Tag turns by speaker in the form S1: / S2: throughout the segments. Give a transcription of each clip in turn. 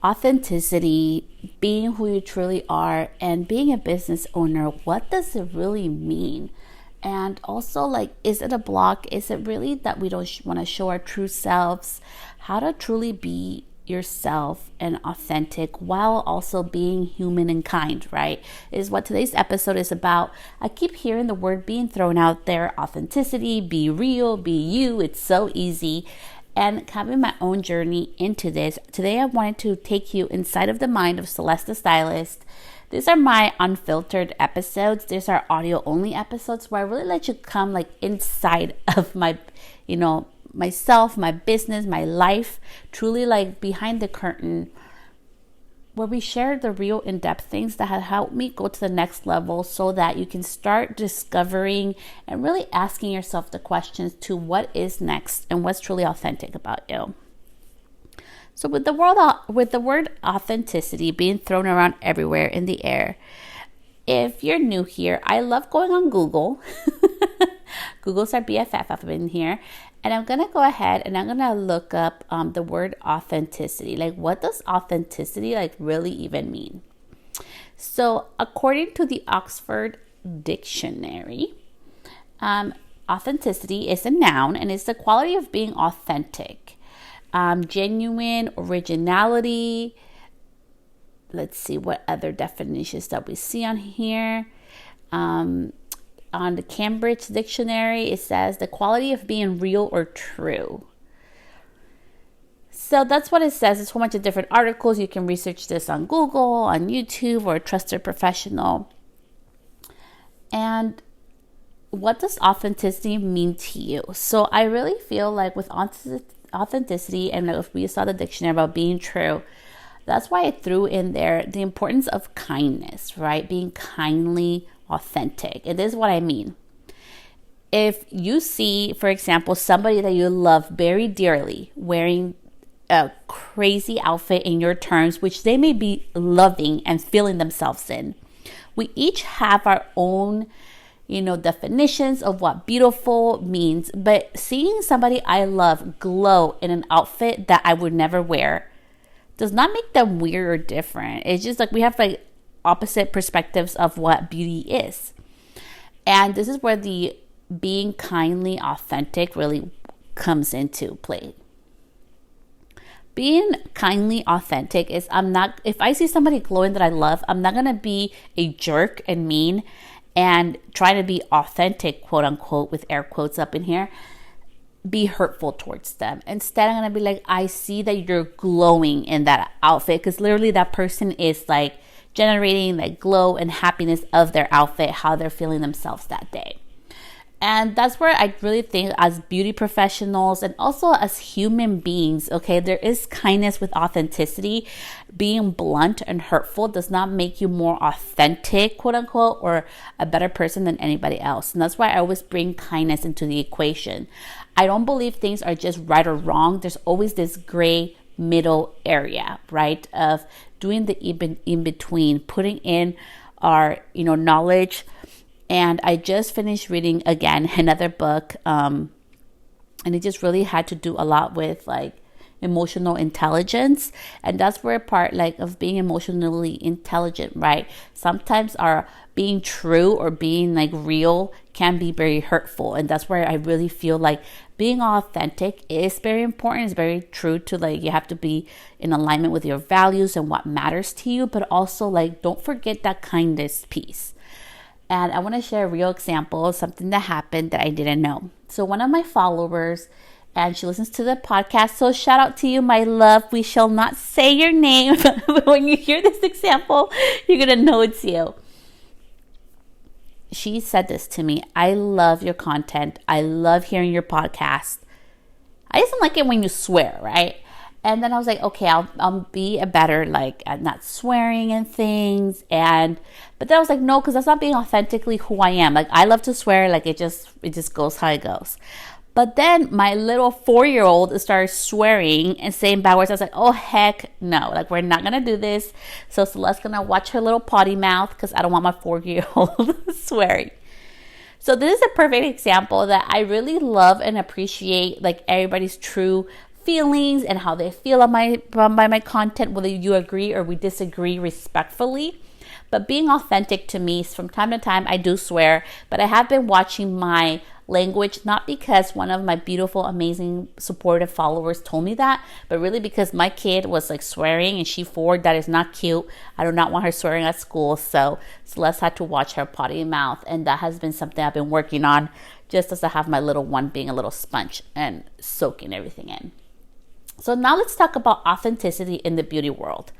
S1: authenticity, being who you truly are, and being a business owner, what does it really mean? And also, like, is it a block? Is it really that we don't want to show our true selves? How to truly be yourself and authentic while also being human and kind, right? Is what today's episode is about. I keep hearing the word being thrown out there: authenticity, be real, be you. It's so easy. And having my own journey into this, today I wanted to take you inside of the mind of Celeste the Stylist. These are my unfiltered episodes. These are audio only episodes where I really let you come like inside of my, myself, my business, my life, truly like behind the curtain, where we share the real in-depth things that have helped me go to the next level so that you can start discovering and really asking yourself the questions to what is next and what's truly authentic about you. So with the word authenticity being thrown around everywhere in the air, if you're new here, I love going on Google. Google's our BFF up in here. And I'm going to go ahead and I'm going to look up the word authenticity. Like, what does authenticity really even mean? So according to the Oxford Dictionary, authenticity is a noun and it's the quality of being authentic. Genuine, originality. Let's see what other definitions that we see on here. On the Cambridge Dictionary, it says the quality of being real or true. So that's what it says. It's a whole bunch of different articles. You can research this on Google, on YouTube, or a trusted professional. And what does authenticity mean to you? So I really feel like with authenticity, and if we saw the dictionary about being true, that's why I threw in there the importance of kindness, right? Being kindly authentic. And this is what I mean. If you see, for example, somebody that you love very dearly wearing a crazy outfit in your terms, which they may be loving and feeling themselves in, we each have our own definitions of what beautiful means. But seeing somebody I love glow in an outfit that I would never wear does not make them weird or different. It's just like we have opposite perspectives of what beauty is. And this is where the being kindly authentic really comes into play. Being kindly authentic is if I see somebody glowing that I love, I'm not going to be a jerk and mean and try to be authentic, quote unquote, with air quotes up in here, be hurtful towards them. Instead, I'm going to be like, I see that you're glowing in that outfit, because literally that person is generating glow and happiness of their outfit, how they're feeling themselves that day. And that's where I really think as beauty professionals and also as human beings, okay, there is kindness with authenticity. Being blunt and hurtful does not make you more authentic, quote unquote, or a better person than anybody else. And that's why I always bring kindness into the equation. I don't believe things are just right or wrong. There's always this gray middle area, right, of doing the in between, putting in our knowledge. And I just finished reading again another book, and it just really had to do a lot with emotional intelligence. And that's where part of being emotionally intelligent, right? Sometimes our being true or being real can be very hurtful. And that's where I really feel being authentic is very important. It's very true to you have to be in alignment with your values and what matters to you, but also don't forget that kindness piece. And I want to share a real example of something that happened that I didn't know. So one of my followers, and she listens to the podcast, so shout out to you, my love. We shall not say your name, but when you hear this example, you're going to know it's you. She said this to me: I love your content. I love hearing your podcast. I just don't like it when you swear, right? And then I was like, okay, I'll be a better at not swearing and things. But then I was like, no, because that's not being authentically who I am. I love to swear. It just goes how it goes. But then my little 4-year-old started swearing and saying bad words. I was like, oh, heck no. We're not going to do this. So Celeste's going to watch her little potty mouth, because I don't want my 4-year-old swearing. So this is a perfect example that I really love and appreciate everybody's true feelings and how they feel on by my content, whether you agree or we disagree respectfully. But being authentic to me, from time to time, I do swear, but I have been watching my language, not because one of my beautiful, amazing, supportive followers told me that, but really because my kid was like swearing and she 4, that is not cute. I do not want her swearing at school. So Celeste had to watch her potty mouth. And that has been something I've been working on, just as I have my little one being a little sponge and soaking everything in. So now let's talk about authenticity in the beauty world.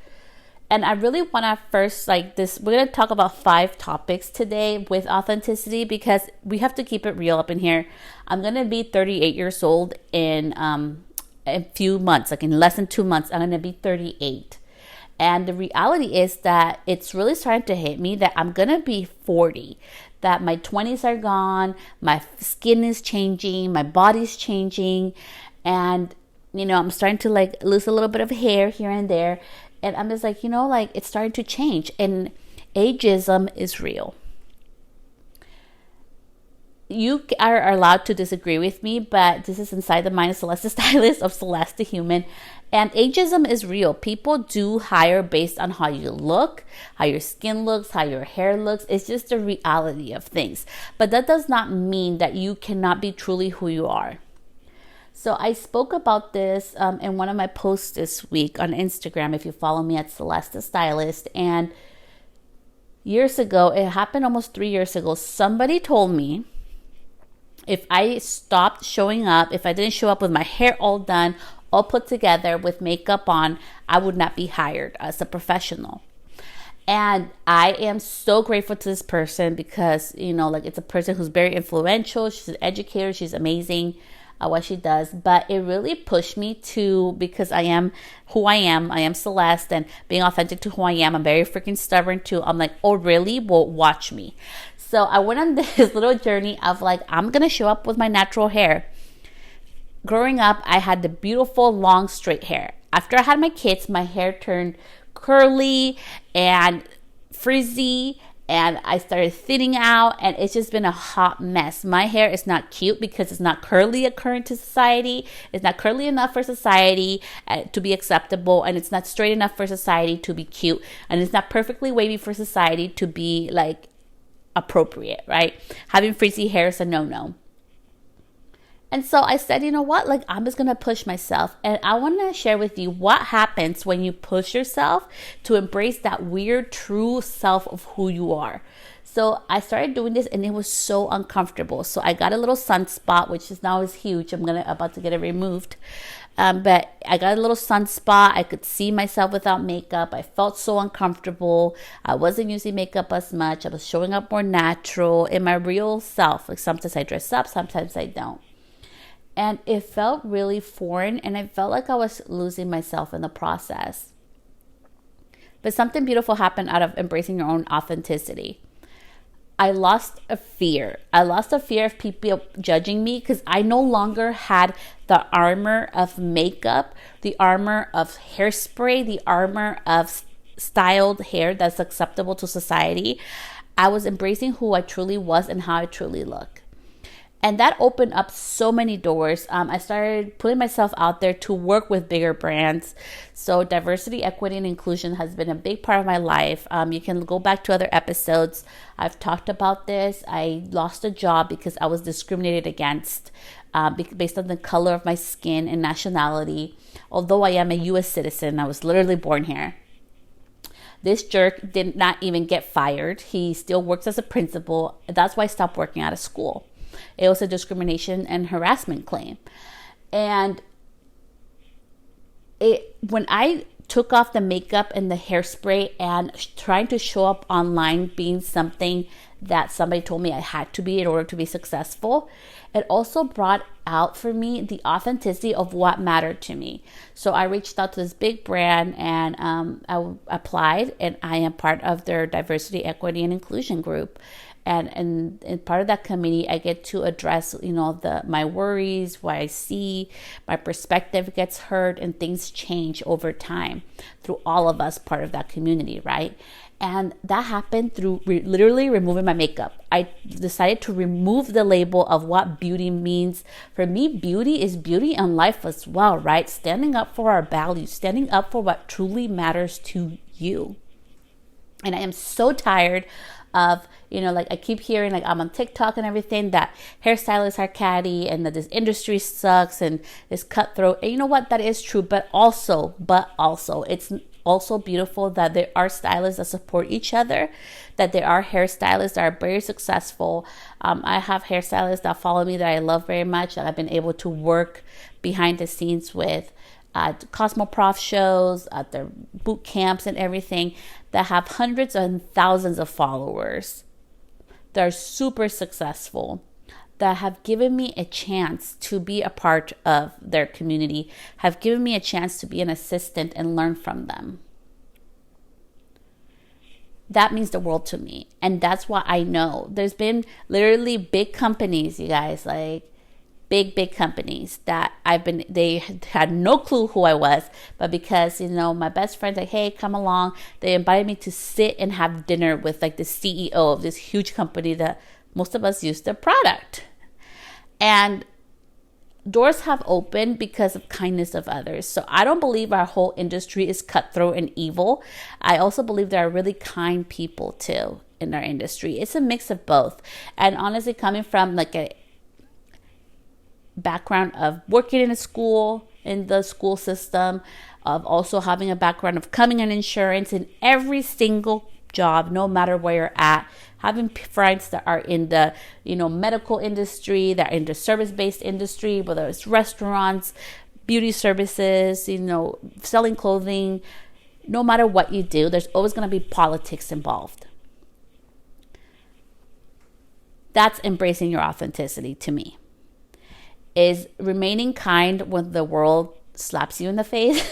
S1: And I really want to first, we're going to talk about 5 topics today with authenticity, because we have to keep it real up in here. I'm going to be 38 years old in a few months, like in less than 2 months, I'm going to be 38. And the reality is that it's really starting to hit me that I'm going to be 40, that my 20s are gone, my skin is changing, my body's changing, and, I'm starting to lose a little bit of hair here and there. And I'm just it's starting to change. And ageism is real. You are allowed to disagree with me, but this is Inside the Mind of Celeste Stylist, of Celeste the Human. And ageism is real. People do hire based on how you look, how your skin looks, how your hair looks. It's just the reality of things. But that does not mean that you cannot be truly who you are. So I spoke about this in one of my posts this week on Instagram, if you follow me at Celeste the Stylist. And years ago, it happened almost 3 years ago, somebody told me if I stopped showing up, if I didn't show up with my hair all done, all put together with makeup on, I would not be hired as a professional. And I am so grateful to this person because, it's a person who's very influential. She's an educator. She's amazing. What she does, but it really pushed me to, because I am who I am Celeste, and being authentic to who I am, I'm very freaking stubborn too. I'm like, oh really? Well, watch me. So I went on this little journey of I'm gonna show up with my natural hair. Growing up, I had the beautiful long straight hair. After I had my kids, my hair turned curly and frizzy, and I started thinning out, and it's just been a hot mess. My hair is not cute because it's not curly current to society. It's not curly enough for society to be acceptable, and it's not straight enough for society to be cute, and it's not perfectly wavy for society to be appropriate, right? Having frizzy hair is a no-no. And so I said, you know what? I'm just going to push myself. And I want to share with you what happens when you push yourself to embrace that weird, true self of who you are. So I started doing this, and it was so uncomfortable. So I got a little sunspot, which is now is huge. I'm about to get it removed. But I got a little sunspot. I could see myself without makeup. I felt so uncomfortable. I wasn't using makeup as much. I was showing up more natural in my real self. Sometimes I dress up, sometimes I don't. And it felt really foreign, and I felt like I was losing myself in the process. But something beautiful happened out of embracing your own authenticity. I lost a fear. I lost a fear of people judging me, because I no longer had the armor of makeup, the armor of hairspray, the armor of styled hair that's acceptable to society. I was embracing who I truly was and how I truly look. And that opened up so many doors. I started putting myself out there to work with bigger brands. So diversity, equity, and inclusion has been a big part of my life. You can go back to other episodes. I've talked about this. I lost a job because I was discriminated against based on the color of my skin and nationality. Although I am a U.S. citizen, I was literally born here. This jerk did not even get fired. He still works as a principal. That's why I stopped working out of school. It was a discrimination and harassment claim. And when I took off the makeup and the hairspray and trying to show up online being something that somebody told me I had to be in order to be successful, it also brought out for me the authenticity of what mattered to me. So I reached out to this big brand, and I applied, and I am part of their diversity, equity, and inclusion group. And part of that community, I get to address, my worries, what I see, my perspective gets heard, and things change over time through all of us, part of that community, right? And that happened through literally removing my makeup. I decided to remove the label of what beauty means. For me, beauty is beauty in life as well, right? Standing up for our values, standing up for what truly matters to you. And I am so tired of, I keep hearing, like, I'm on TikTok and everything, that hairstylists are catty and that this industry sucks and is cutthroat. And you know what? That is true. But also, it's also beautiful that there are stylists that support each other, that there are hairstylists that are very successful. I have hairstylists that follow me that I love very much, that I've been able to work behind the scenes with at Cosmoprof shows, at their boot camps and everything, that have hundreds and thousands of followers, that are super successful, that have given me a chance to be a part of their community, have given me a chance to be an assistant and learn from them. That means the world to me. And that's why I know there's been literally big companies, you guys, like big companies that they had no clue who I was, but because, my best friend's like, hey, come along. They invited me to sit and have dinner with like the CEO of this huge company that most of us use their product. And doors have opened because of kindness of others. So I don't believe our whole industry is cutthroat and evil. I also believe there are really kind people too in our industry. It's a mix of both. And honestly, coming from like a background of working in the school system, of also having a background of coming in insurance, in every single job, no matter where you're at, having friends that are in the, medical industry, that are in the service-based industry, whether it's restaurants, beauty services, selling clothing, no matter what you do, there's always going to be politics involved. That's embracing your authenticity to me. Is remaining kind when the world slaps you in the face.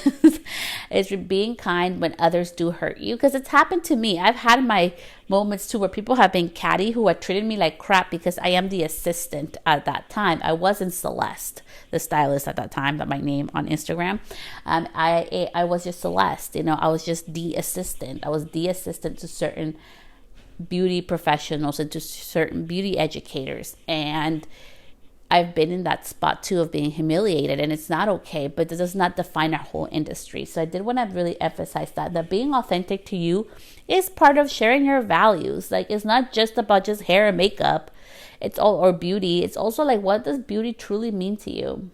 S1: Is being kind when others do hurt you. Because it's happened to me. I've had my moments too where people have been catty, who have treated me like crap because I am the assistant at that time. I wasn't Celeste, the stylist at that time, that my name on Instagram. I was just Celeste. I was just the assistant. I was the assistant to certain beauty professionals and to certain beauty educators. And I've been in that spot too of being humiliated, and it's not okay, but it does not define our whole industry. So I did want to really emphasize that being authentic to you is part of sharing your values. Like, it's not just about just hair and makeup, or beauty. It's also like, what does beauty truly mean to you?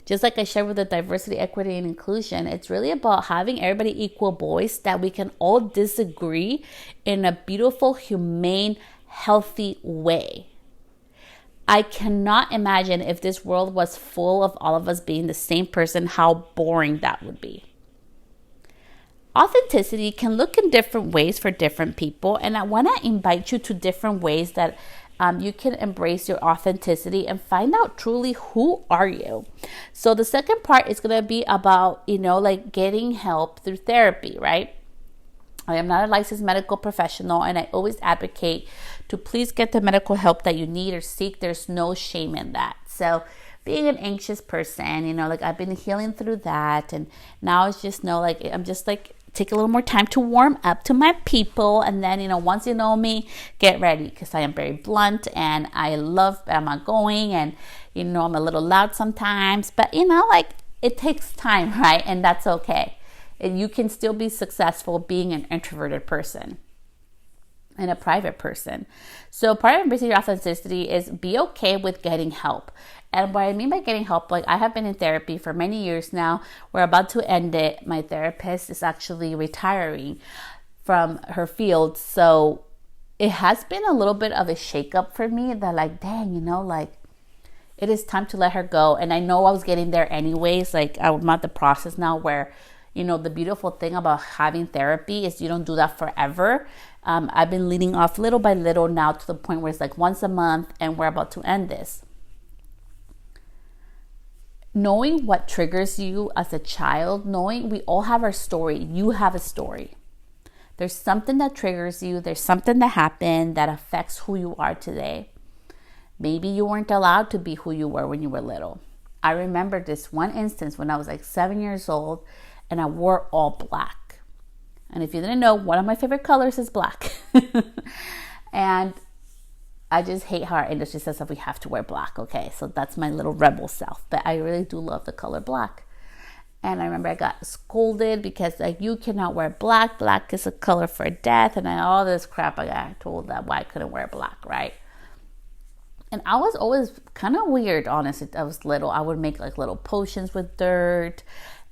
S1: Just like I shared with the diversity, equity, and inclusion, it's really about having everybody equal voice, that we can all disagree in a beautiful, humane, healthy way. I cannot imagine if this world was full of all of us being the same person, how boring that would be. Authenticity can look in different ways for different people, and I want to invite you to different ways that you can embrace your authenticity and find out truly who are you. So the second part is going to be about, getting help through therapy, right? I am not a licensed medical professional, and I always advocate to please get the medical help that you need or seek. There's no shame in that. So being an anxious person, I've been healing through that, and now it's just I'm just take a little more time to warm up to my people, and then once you know me, get ready, because I am very blunt and I'm outgoing, and I'm a little loud sometimes, but it takes time, right? And that's okay. And you can still be successful being an introverted person and a private person. So part of embracing your authenticity is be okay with getting help. And what I mean by getting help, I have been in therapy for many years now. We're about to end it. My therapist is actually retiring from her field. So it has been a little bit of a shakeup for me that dang, it is time to let her go. And I know I was getting there anyways. I'm at the process now where, the beautiful thing about having therapy is you don't do that forever. I've been leading off little by little now to the point where it's once a month, and we're about to end this. Knowing what triggers you as a child, knowing we all have our story. You have a story. There's something that triggers you. There's something that happened that affects who you are today. Maybe you weren't allowed to be who you were when you were little. I remember this one instance when I was like 7 years old and I wore all black. And if you didn't know, one of my favorite colors is black. And I just hate how our industry says that we have to wear black. Okay, so that's my little rebel self. But I really do love the color black. And I remember I got scolded because like, you cannot wear black. Black is a color for death. And all this crap I got told that why I couldn't wear black, right? And I was always kind of weird, honestly. I was little. I would make like little potions with dirt.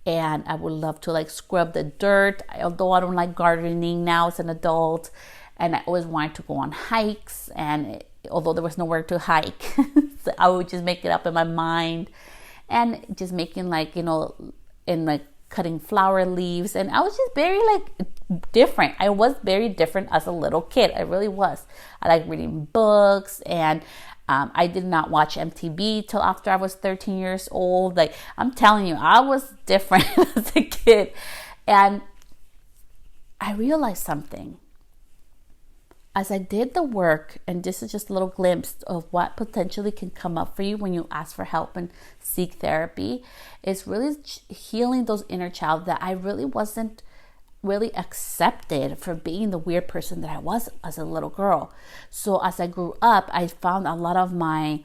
S1: And I would love to like scrub the dirt. Although I don't like gardening now as an adult. And I always wanted to go on hikes. And although there was nowhere to hike, so I would just make it up in my mind. And just making like, and like cutting flower leaves. And I was just very like different. I was very different as a little kid. I really was. I like reading books, and I did not watch MTV till after I was 13 years old. Like, I'm telling you, I was different as a kid. And I realized something. As I did the work, and this is just a little glimpse of what potentially can come up for you when you ask for help and seek therapy, is really healing those inner child that I really wasn't really accepted for being the weird person that I was as a little girl. So as I grew up, I found a lot of my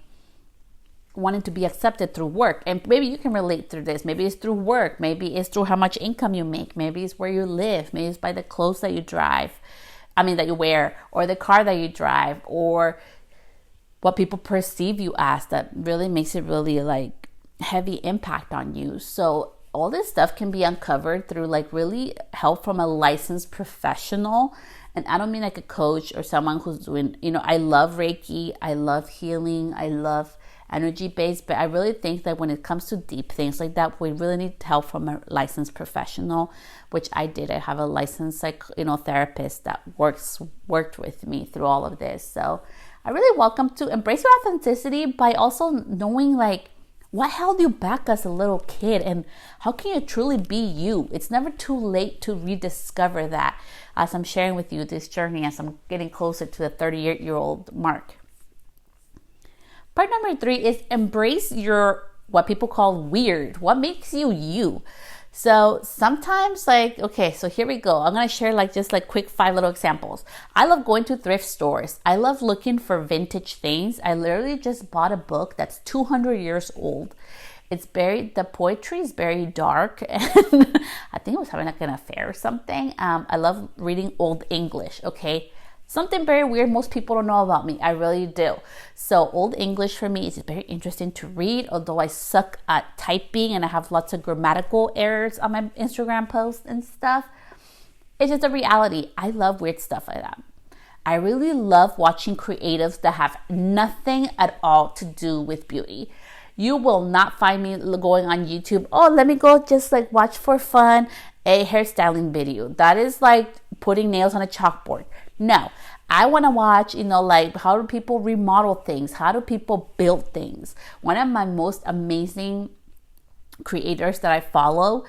S1: wanting to be accepted through work. And maybe you can relate through this. Maybe it's through work. Maybe it's through how much income you make. Maybe it's where you live. Maybe it's by the clothes that you that you wear, or the car that you drive, or what people perceive you as, that really makes it really like heavy impact on you. So all this stuff can be uncovered through like really help from a licensed professional. And I don't mean like a coach or someone who's doing, I love Reiki, I love healing, I love energy based, but I really think that when it comes to deep things like that, we really need help from a licensed professional, which I did. I have a licensed therapist that worked with me through all of this. So I really welcome to embrace your authenticity by also knowing like what held you back as a little kid, and how can you truly be you? It's never too late to rediscover that, as I'm sharing with you this journey as I'm getting closer to the 38-year-old mark. Part number 3 is embrace your, what people call weird. What makes you you? So sometimes so here we go. I'm going to share just quick 5 little examples. I love going to thrift stores. I love looking for vintage things. I literally just bought a book that's 200 years old. The poetry is very dark, and I think I was having an affair or something. I love reading Old English, okay? Something very weird most people don't know about me. I really do. So Old English for me is very interesting to read, although I suck at typing and I have lots of grammatical errors on my Instagram posts and stuff. It's just a reality. I love weird stuff like that. I really love watching creatives that have nothing at all to do with beauty. You will not find me going on YouTube, let me go just watch for fun a hairstyling video. That is like putting nails on a chalkboard. No, I want to watch, how do people remodel things? How do people build things? One of my most amazing creators that I follow,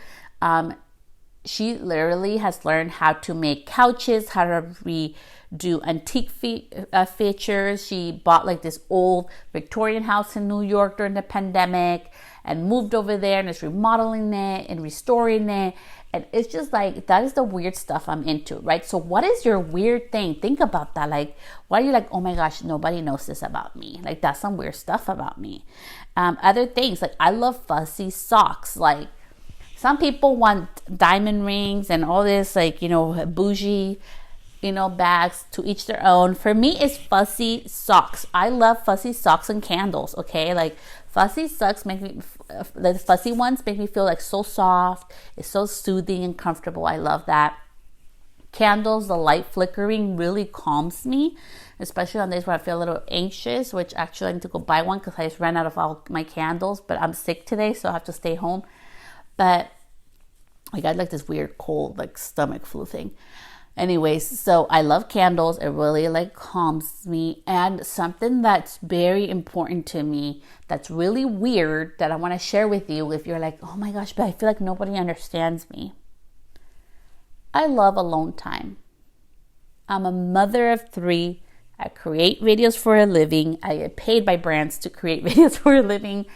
S1: she literally has learned how to make couches, how to redo antique features. She bought this old Victorian house in New York during the pandemic and moved over there and is remodeling it and restoring it. And it's just that is the weird stuff I'm into, right? So what is your weird thing? Think about that. Why are you oh my gosh, nobody knows this about me? That's some weird stuff about me. Other things, I love fuzzy socks. Some people want diamond rings and all this, bougie, bags, to each their own. For me, it's fuzzy socks. I love fuzzy socks and candles, okay? Fuzzy socks the fuzzy ones make me feel so soft. It's so soothing and comfortable. I love that. Candles, the light flickering really calms me, especially on days where I feel a little anxious, which actually I need to go buy one because I just ran out of all my candles, but I'm sick today, so I have to stay home. But I got this weird cold, stomach flu thing. Anyways, so I love candles. It really calms me. And something that's very important to me, that's really weird, that I want to share with you if you're oh my gosh, but I feel nobody understands me. I love alone time. I'm a mother of 3. I create videos for a living. I get paid by brands to create videos for a living.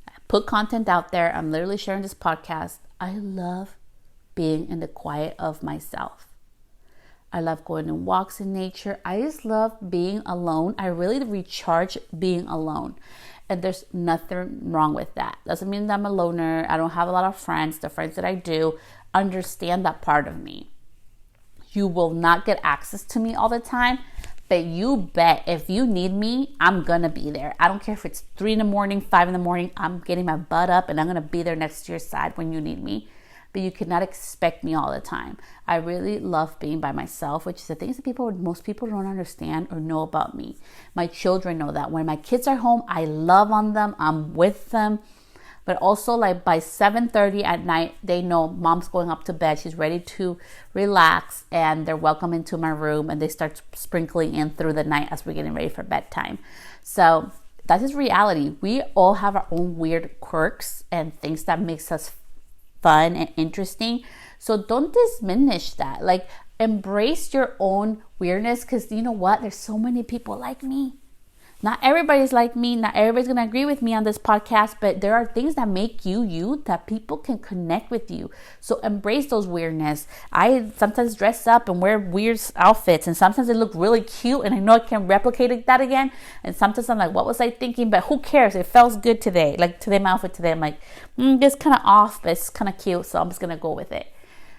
S1: I put content out there. I'm literally sharing this podcast. I love being in the quiet of myself. I love going on walks in nature. I just love being alone. I really recharge being alone. And there's nothing wrong with that. Doesn't mean that I'm a loner. I don't have a lot of friends. The friends that I do understand that part of me. You will not get access to me all the time, but you bet if you need me, I'm gonna be there. I don't care if it's 3 a.m, 5 a.m, I'm getting my butt up and I'm gonna be there next to your side when you need me. But you cannot expect me all the time. I really love being by myself, which is the things that most people don't understand or know about me. My children know that. When my kids are home, I love on them. I'm with them. But also like by 7:30 at night, they know mom's going up to bed. She's ready to relax and they're welcome into my room and they start sprinkling in through the night as we're getting ready for bedtime. So that is reality. We all have our own weird quirks and things that makes us fun and interesting. So don't diminish that. Like embrace your own weirdness, because you know what? There's so many people like me. Not everybody's like me. Not everybody's going to agree with me on this podcast, but there are things that make you you that people can connect with you. So embrace those weirdness. I sometimes dress up and wear weird outfits, and sometimes they look really cute and I know I can replicate that again. And sometimes I'm like, what was I thinking? But who cares? It felt good today. Like today, my outfit today, I'm like, it's kind of off, but it's kind of cute. So I'm just going to go with it.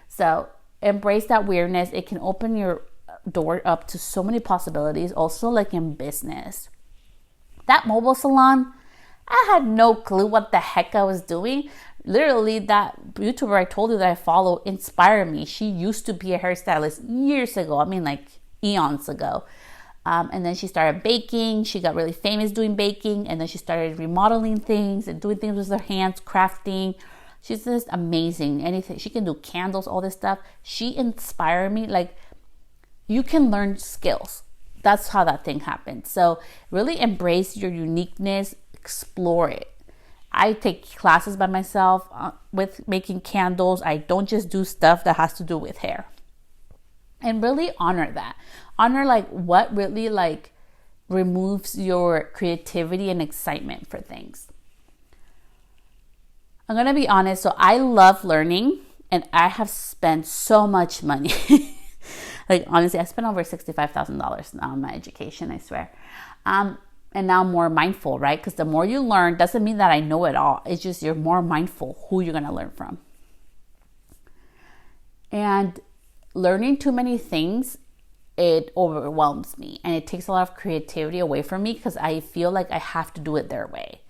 S1: So embrace that weirdness. It can open your door up to so many possibilities. Also like in business. That mobile salon, I had no clue what the heck I was doing. Literally, that YouTuber I told you that I follow inspired me. She used to be a hairstylist years ago. I mean, like eons ago. And then she started baking. She got really famous doing baking. And then she started remodeling things and doing things with her hands, crafting. She's just amazing. Anything. She can do candles, all this stuff. She inspired me. Like, you can learn skills. That's how that thing happened. So really embrace your uniqueness, explore it. I take classes by myself with making candles. I don't just do stuff that has to do with hair. And really honor that. Honor like what really like removes your creativity and excitement for things. I'm going to be honest. So I love learning and I have spent so much money. Like, honestly, I spent over $65,000 now on my education, I swear. And now I'm more mindful, right? Because the more you learn doesn't mean that I know it all. It's just you're more mindful who you're going to learn from. And learning too many things, it overwhelms me. And it takes a lot of creativity away from me because I feel like I have to do it their way.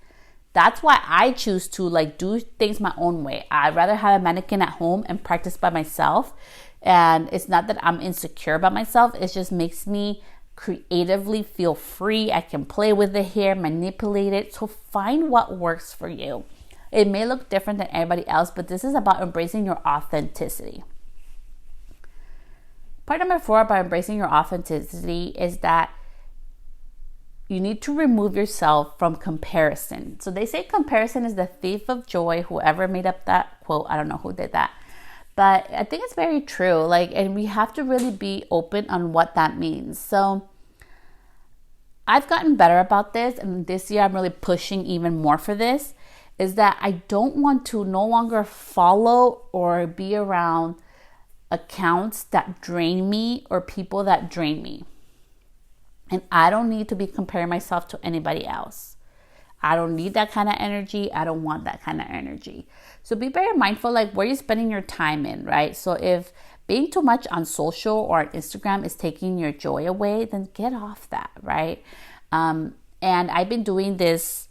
S1: That's why I choose to like do things my own way. I'd rather have a mannequin at home and practice by myself. And it's not that I'm insecure about myself. It just makes me creatively feel free. I can play with the hair, manipulate it. So find what works for you. It may look different than everybody else, but this is about embracing your authenticity. Part number 4 about embracing your authenticity is that you need to remove yourself from comparison. So they say comparison is the thief of joy. Whoever made up that quote, I don't know who did that. But I think it's very true. Like, and we have to really be open on what that means. So I've gotten better about this. And this year I'm really pushing even more for this. Is that I don't want to no longer follow or be around accounts that drain me or people that drain me. And I don't need to be comparing myself to anybody else. I don't need that kind of energy. I don't want that kind of energy. So be very mindful, like where you're spending your time in, right? So if being too much on social or on Instagram is taking your joy away, then get off that, right? And I've been doing this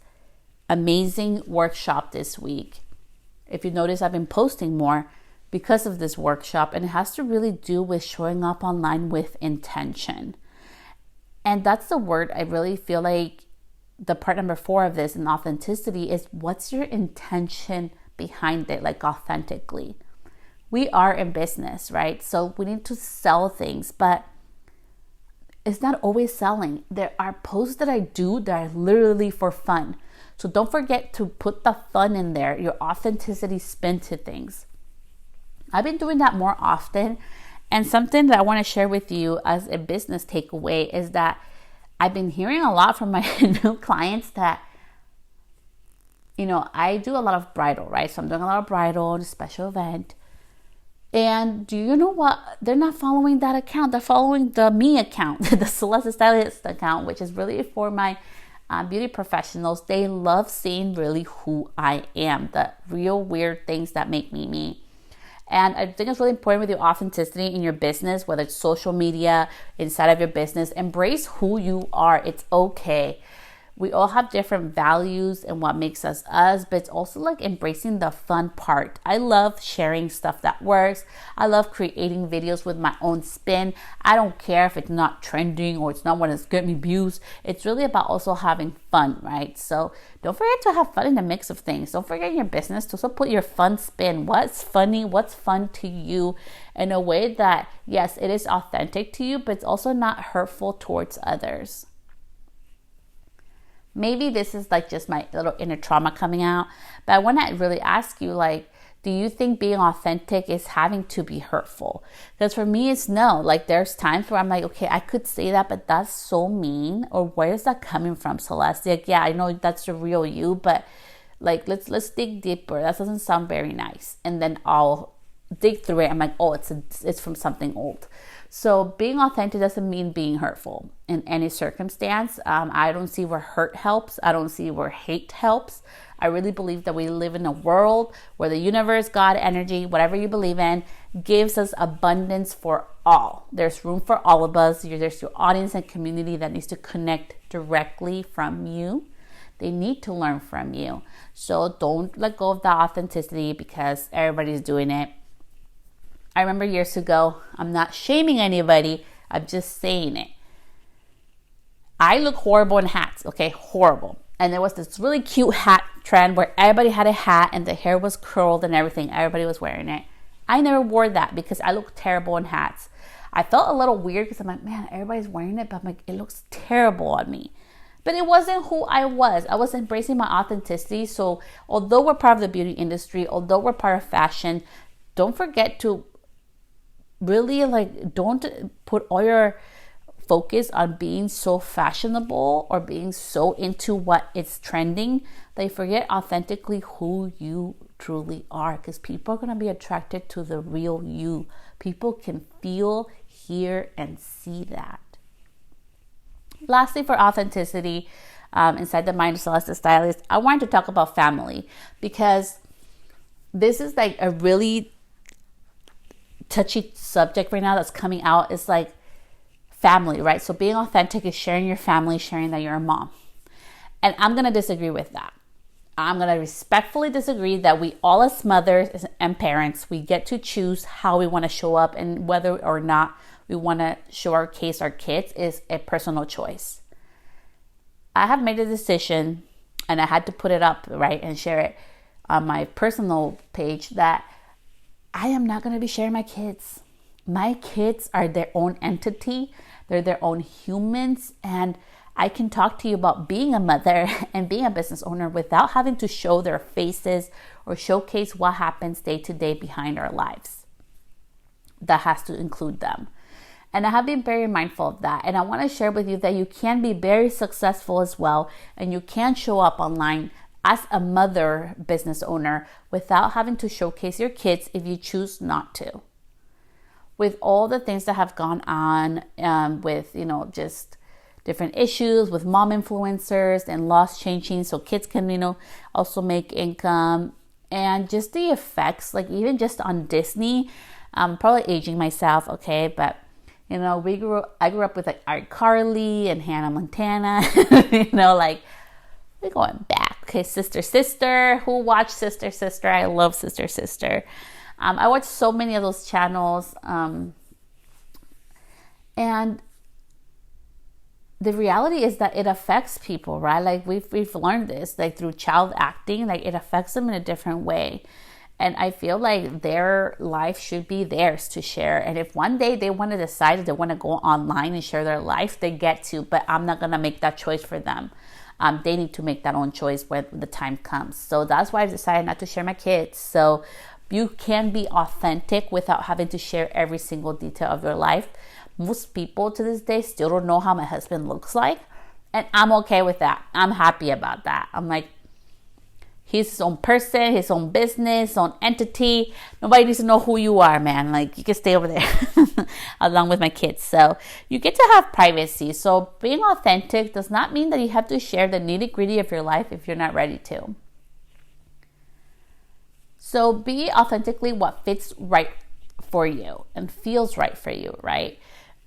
S1: amazing workshop this week. If you notice, I've been posting more because of this workshop, and it has to really do with showing up online with intention. And that's the word I really feel like the part number 4 of this in authenticity is what's your intention behind it, like authentically. We are in business, right? So we need to sell things, but it's not always selling. There are posts that I do that are literally for fun. So don't forget to put the fun in there, your authenticity spin to things. I've been doing that more often, And something that I want to share with you as a business takeaway is that I've been hearing a lot from my new clients that, I do a lot of bridal, right? So I'm doing a lot of bridal, special event. And do you know what? They're not following that account. They're following the me account, the Celeste Stylist account, which is really for my beauty professionals. They love seeing really who I am, the real weird things that make me me. And I think it's really important with your authenticity in your business, whether it's social media, inside of your business. Embrace who you are. It's okay. We all have different values and what makes us us, but it's also like embracing the fun part. I love sharing stuff that works. I love creating videos with my own spin. I don't care if it's not trending or it's not what is getting me views. It's really about also having fun, right? So don't forget to have fun in the mix of things. Don't forget in your business to also put your fun spin. What's funny? What's fun to you in a way that, yes, it is authentic to you, but it's also not hurtful towards others. Maybe this is like just my little inner trauma coming out, but I want to really ask you, like, do you think being authentic is having to be hurtful? Because for me, it's no. Like, there's times where I'm like, okay, I could say that, but that's so mean. Or where is that coming from, Celeste? Like, yeah, I know that's the real you, but like, let's dig deeper. That doesn't sound very nice. And then I'll dig through it. I'm like, oh, it's from something old. So being authentic doesn't mean being hurtful in any circumstance. I don't see where hurt helps. I don't see where hate helps. I really believe that we live in a world where the universe, God, energy, whatever you believe in, gives us abundance for all. There's room for all of us. There's your audience and community that needs to connect directly from you. They need to learn from you. So don't let go of that authenticity because everybody's doing it. I remember years ago, I'm not shaming anybody, I'm just saying it. I look horrible in hats, okay? Horrible. And there was this really cute hat trend where everybody had a hat and the hair was curled and everything. Everybody was wearing it. I never wore that because I look terrible in hats. I felt a little weird because I'm like, man, everybody's wearing it, but I'm like, it looks terrible on me. But it wasn't who I was. I was embracing my authenticity. So although we're part of the beauty industry, although we're part of fashion, don't forget to really don't put all your focus on being so fashionable or being so into what is trending that you forget authentically who you truly are, because people are going to be attracted to the real you. People can feel, hear, and see that. Lastly, for authenticity, inside the mind of Celeste Stylist, I wanted to talk about family, because this is like a really touchy subject right now that's coming out. Is like family, right? So being authentic is sharing your family, sharing that you're a mom. And I'm going to disagree with that. I'm going to respectfully disagree that we all, as mothers and parents, we get to choose how we want to show up, and whether or not we want to showcase our kids is a personal choice. I have made a decision, and I had to put it up, right, and share it on my personal page, that I am not going to be sharing my kids. My kids are their own entity. They're their own humans. And I can talk to you about being a mother and being a business owner without having to show their faces or showcase what happens day to day behind our lives. That has to include them. And I have been very mindful of that. And I want to share with you that you can be very successful as well. And you can show up online as a mother business owner without having to showcase your kids if you choose not to. With all the things that have gone on with, just different issues with mom influencers and laws changing so kids can, also make income, and just the effects, like even just on Disney. I'm probably aging myself, okay, but I grew up with like iCarly and Hannah Montana, we're going back. Okay, Sister. Who watched Sister? I love Sister. I watched so many of those channels. And the reality is that it affects people, right? Like we've learned this, like through child acting, like it affects them in a different way. And I feel like their life should be theirs to share. And if one day they want to decide that they want to go online and share their life, they get to, but I'm not going to make that choice for them. They need to make that own choice when the time comes. So that's why I've decided not to share my kids. So You can be authentic without having to share every single detail of your life. Most people to this day still don't know how my husband looks like. And I'm okay with that. I'm happy about that. I'm like, he's his own person, his own business, his own entity. Nobody needs to know who you are, man. Like, you can stay over there along with my kids. So you get to have privacy. So being authentic does not mean that you have to share the nitty-gritty of your life if you're not ready to. So be authentically what fits right for you and feels right for you, right?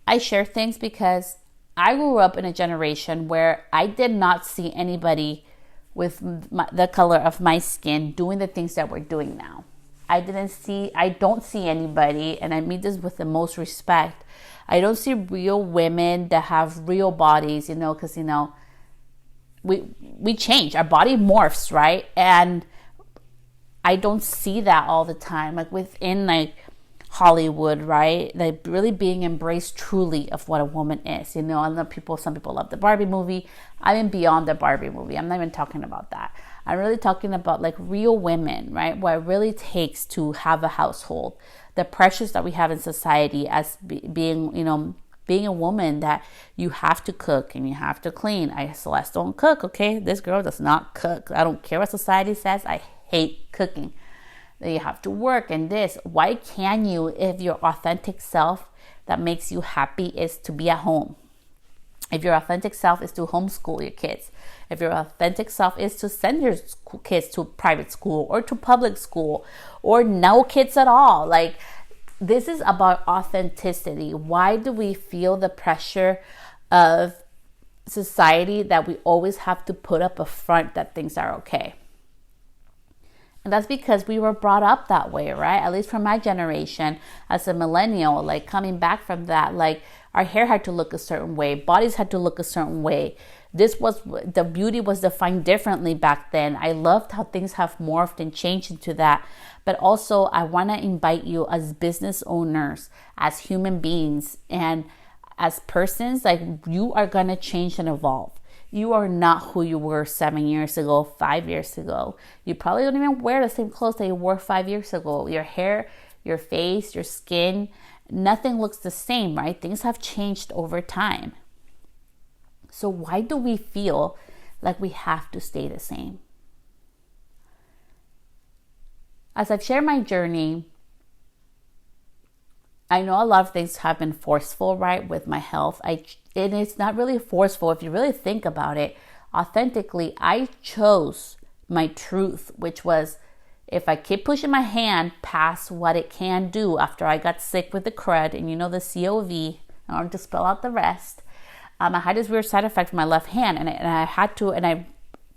S1: I share things because I grew up in a generation where I did not see anybody with the color of my skin doing the things that we're doing now. I don't see anybody, and I mean this with the most respect. I don't see real women that have real bodies, because, we change. Our body morphs, right? And I don't see that all the time, like within Hollywood, right? Like really being embraced truly of what a woman is. I know some people love the Barbie movie. I'm beyond the Barbie movie. I'm not even talking about that. I'm really talking about like real women, right? What it really takes to have a household. The pressures that we have in society as being a woman, that you have to cook and you have to clean. Celeste don't cook, okay? This girl does not cook. I don't care what society says. I hate cooking. You have to work and this. Why can you, if your authentic self that makes you happy is to be at home? If your authentic self is to homeschool your kids, if your authentic self is to send your kids to private school or to public school or no kids at all, like, this is about authenticity. Why do we feel the pressure of society that we always have to put up a front that things are okay? And that's because we were brought up that way, right? At least from my generation as a millennial, like coming back from that, like our hair had to look a certain way, bodies had to look a certain way. The beauty was defined differently back then. I loved how things have morphed and changed into that. But also I want to invite you as business owners, as human beings, and as persons, like, you are going to change and evolve. You are not who you were 7 years ago, 5 years ago. You probably don't even wear the same clothes that you wore 5 years ago. Your hair, your face, your skin, nothing looks the same, right? Things have changed over time. So why do we feel like we have to stay the same? As I've shared my journey, I know a lot of things have been forceful, right, with my health. And it's not really forceful. If you really think about it, authentically, I chose my truth, which was, if I keep pushing my hand past what it can do after I got sick with the crud and the COV, in order to spell out the rest, I had this weird side effect with my left hand, and I had to, and I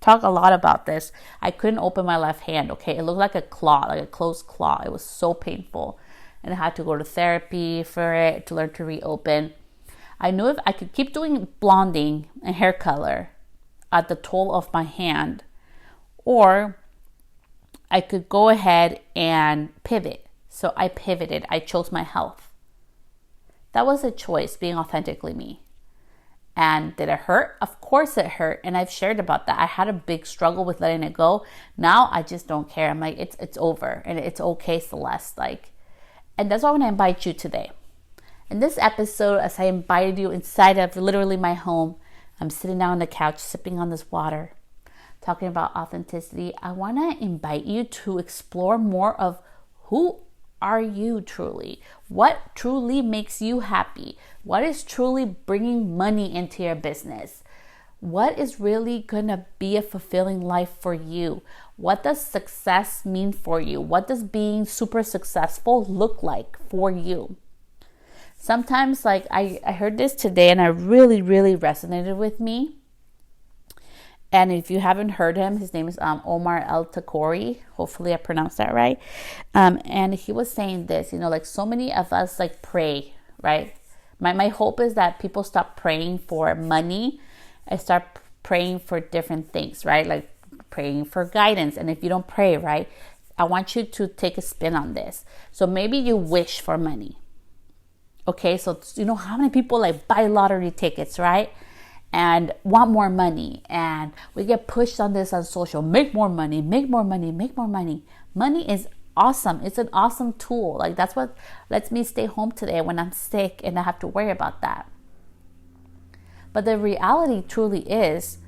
S1: talk a lot about this. I couldn't open my left hand, okay? It looked like a claw, like a closed claw. It was so painful. And I had to go to therapy for it to learn to reopen. I knew if I could keep doing blonding and hair color at the toll of my hand, or I could go ahead and pivot. So I pivoted. I chose my health. That was a choice, being authentically me. And did it hurt? Of course it hurt. And I've shared about that. I had a big struggle with letting it go. Now I just don't care. I'm like, it's over. And it's okay, Celeste. And that's why I want to invite you today. In this episode, as I invited you inside of literally my home, I'm sitting down on the couch, sipping on this water, talking about authenticity. I want to invite you to explore more of who are you truly? What truly makes you happy? What is truly bringing money into your business? What is really going to be a fulfilling life for you? What does success mean for you? What does being super successful look like for you? Sometimes, I heard this today and it really, really resonated with me. And if you haven't heard him, his name is Omar El Takori. Hopefully I pronounced that right. And he was saying this, so many of us pray, right? My hope is that people stop praying for money and start praying for different things, right? Like praying for guidance. And if you don't pray, right, I want you to take a spin on this. So maybe you wish for money. Okay, so how many people buy lottery tickets, right? And want more money. And we get pushed on this on social. Make more money, make more money, make more money. Money is awesome. It's an awesome tool. Like, that's what lets me stay home today when I'm sick and I have to worry about that. But the reality truly is,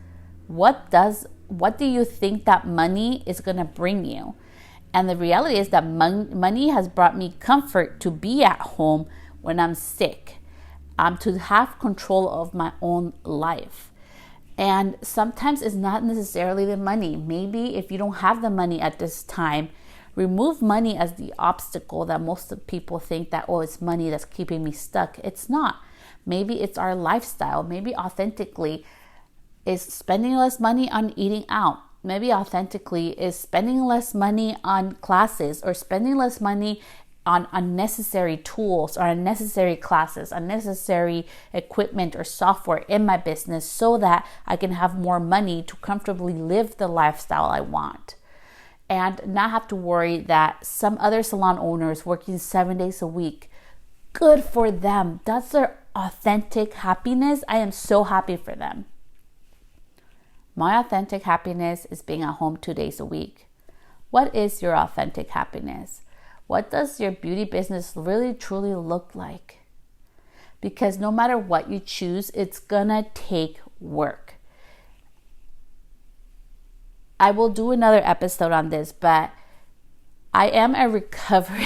S1: what do you think that money is going to bring you? And the reality is that money has brought me comfort to be at home when I'm sick, to have control of my own life. And sometimes it's not necessarily the money. Maybe if you don't have the money at this time, remove money as the obstacle that most of people think that, oh, it's money that's keeping me stuck. It's not. Maybe it's our lifestyle. Maybe authentically is spending less money on eating out. Maybe authentically is spending less money on classes, or spending less money on unnecessary tools or unnecessary classes, unnecessary equipment or software in my business, so that I can have more money to comfortably live the lifestyle I want. And not have to worry that some other salon owners working 7 days a week, good for them. That's their authentic happiness. I am so happy for them. My authentic happiness is being at home 2 days a week. What is your authentic happiness? What does your beauty business really truly look like? Because no matter what you choose, it's gonna take work. I will do another episode on this, but I am a recovery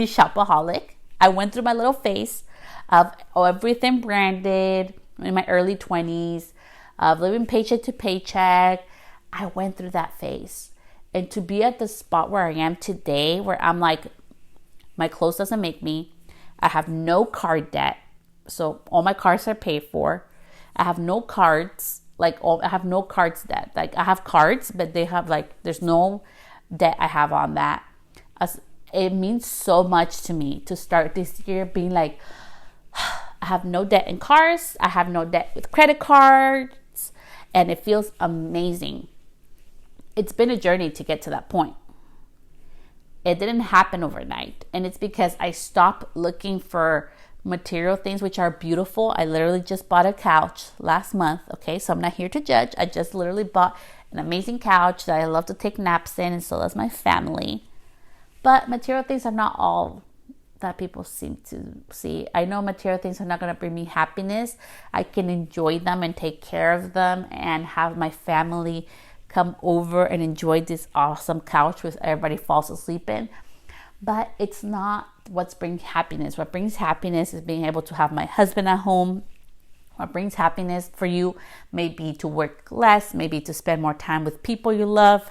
S1: shopaholic. I went through my little phase of everything branded in my early 20s, of living paycheck to paycheck. I went through that phase. And to be at the spot where I am today, where I'm like, my clothes doesn't make me. I have no card debt. So all my cards are paid for. I have no cards. I have no cards debt. Like, I have cards, but they have there's no debt I have on that. It means so much to me to start this year being like, I have no debt in cars. I have no debt with credit cards. And it feels amazing. It's been a journey to get to that point. It didn't happen overnight. And it's because I stopped looking for material things, which are beautiful. I literally just bought a couch last month. Okay, so I'm not here to judge. I just literally bought an amazing couch that I love to take naps in, and so does my family. But material things are not all that people seem to see. I know material things are not going to bring me happiness. I can enjoy them and take care of them and have my family come over and enjoy this awesome couch which everybody falls asleep in. But it's not what's brings happiness. What brings happiness is being able to have my husband at home. What brings happiness for you may be to work less, maybe to spend more time with people you love,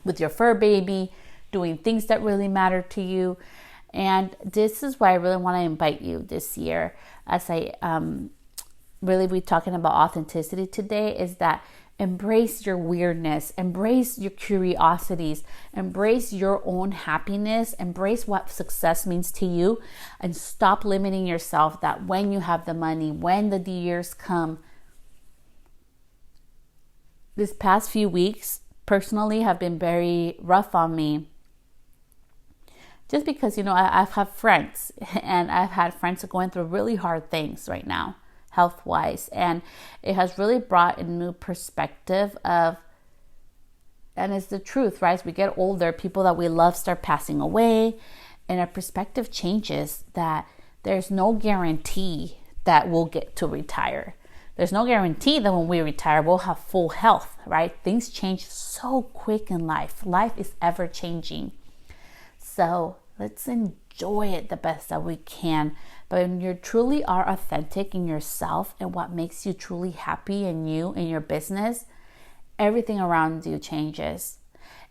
S1: with your fur baby, doing things that really matter to you. And this is why I really want to invite you this year, as I really be talking about authenticity today, is that embrace your weirdness, embrace your curiosities, embrace your own happiness, embrace what success means to you, and stop limiting yourself that when you have the money, when the years come. This past few weeks personally have been very rough on me. Just because, I've had friends, and I've had friends going through really hard things right now, health-wise. And it has really brought a new perspective of, and it's the truth, right? As we get older, people that we love start passing away, and our perspective changes, that there's no guarantee that we'll get to retire. There's no guarantee that when we retire, we'll have full health, right? Things change so quick in life. Life is ever changing. So let's enjoy it the best that we can. But when you truly are authentic in yourself and what makes you truly happy in you, in your business, everything around you changes.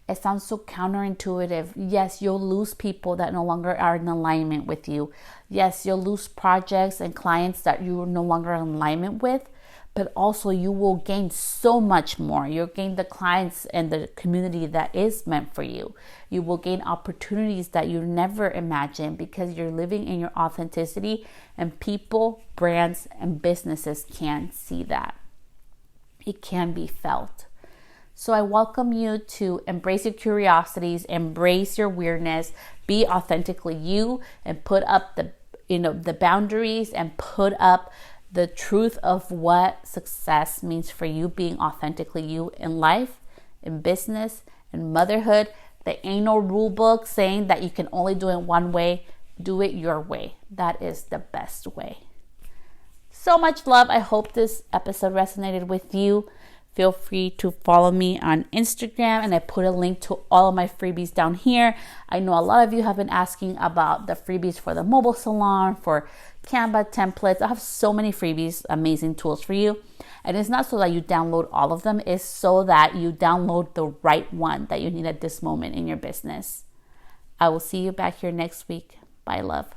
S1: It sounds so counterintuitive. Yes, you'll lose people that no longer are in alignment with you. Yes, you'll lose projects and clients that you're no longer in alignment with. But also you will gain so much more. You'll gain the clients and the community that is meant for you. You will gain opportunities that you never imagined, because you're living in your authenticity, and people, brands, and businesses can see that. It can be felt. So I welcome you to embrace your curiosities, embrace your weirdness, be authentically you, and put up the boundaries, and put up the truth of what success means for you, being authentically you in life, in business, in motherhood, There ain't no rule book saying that you can only do it one way. Do it your way. That is the best way. So much love. I hope this episode resonated with you. Feel free to follow me on Instagram, and I put a link to all of my freebies down here. I know a lot of you have been asking about the freebies for the mobile salon, for Canva templates. I have so many freebies, amazing tools for you. And it's not so that you download all of them, it's so that you download the right one that you need at this moment in your business. I will see you back here next week. Bye, love.